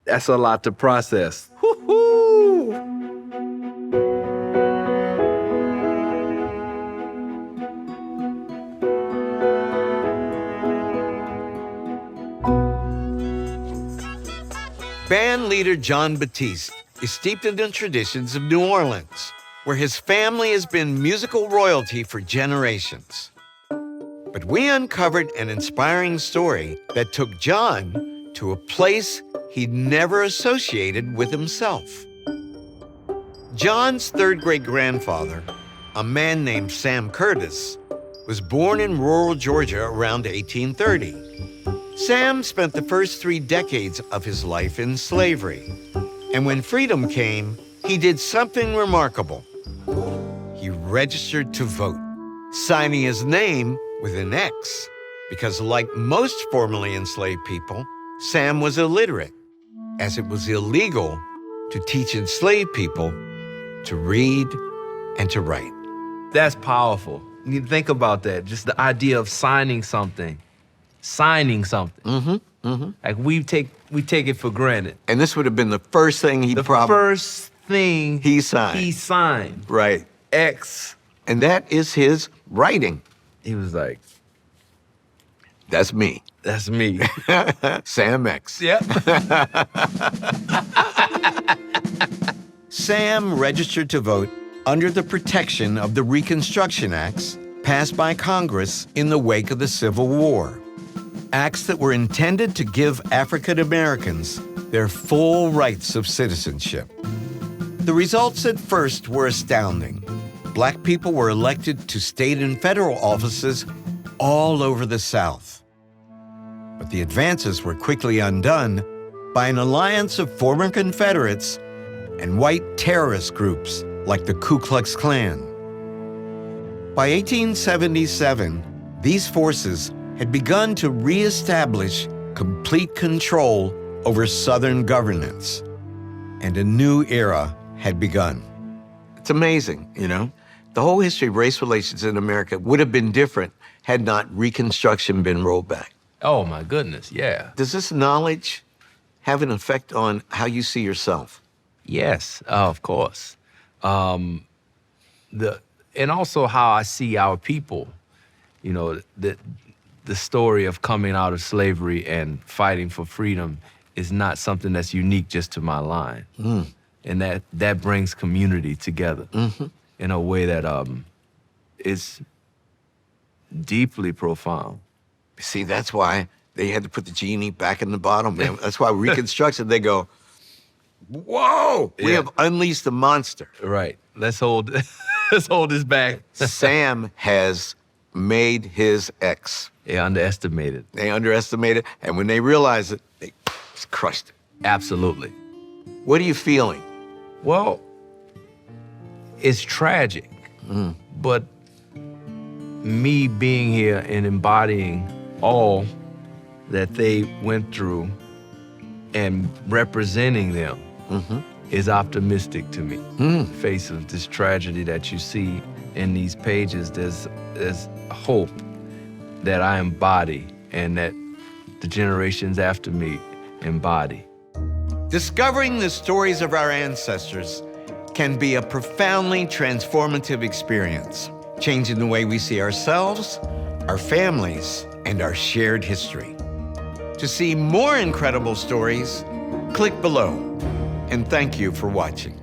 That's a lot to process. Woo-hoo! Band leader Jon Batiste is steeped in the traditions of New Orleans, where his family has been musical royalty for generations. But we uncovered an inspiring story that took Jon to a place he'd never associated with himself. Jon's third great-grandfather, a man named Sam Curtis, was born in rural Georgia around 1830. Sam spent the first 3 decades of his life in slavery. And when freedom came, he did something remarkable. He registered to vote, signing his name with an X, because like most formerly enslaved people, Sam was illiterate, as it was illegal to teach enslaved people to read and to write. That's powerful. You need to think about that. Just the idea of signing something. Like we take it for granted. And this would have been the first thing he signed. Right. X. And that is his writing. He was like, that's me. that's me. Sam X. Yep. Sam registered to vote under the protection of the Reconstruction Acts passed by Congress in the wake of the Civil War. Acts that were intended to give African Americans their full rights of citizenship. The results at first were astounding. Black people were elected to state and federal offices all over the South. But the advances were quickly undone by an alliance of former Confederates and white terrorist groups like the Ku Klux Klan. By 1877, these forces had begun to reestablish complete control over Southern governance, and a new era had begun. It's amazing, you know? The whole history of race relations in America would have been different had not Reconstruction been rolled back. Oh, my goodness, yeah. Does this knowledge have an effect on how you see yourself? Yes, of course. And also how I see our people, you know, the story of coming out of slavery and fighting for freedom is not something that's unique just to my line. And that brings community together in a way that is deeply profound. See, that's why they had to put the genie back in the bottle, man. That's why Reconstruction, they go, whoa, we have unleashed the monster. Right, let's hold this back. Sam has made his X. They underestimated. And when they realized it, they crushed it. Absolutely. What are you feeling? Well, it's tragic, but me being here and embodying all that they went through and representing them is optimistic to me. In the face of this tragedy that you see in these pages, there's hope that I embody and that the generations after me embody. Discovering the stories of our ancestors can be a profoundly transformative experience, changing the way we see ourselves, our families, and our shared history. To see more incredible stories, click below. And thank you for watching.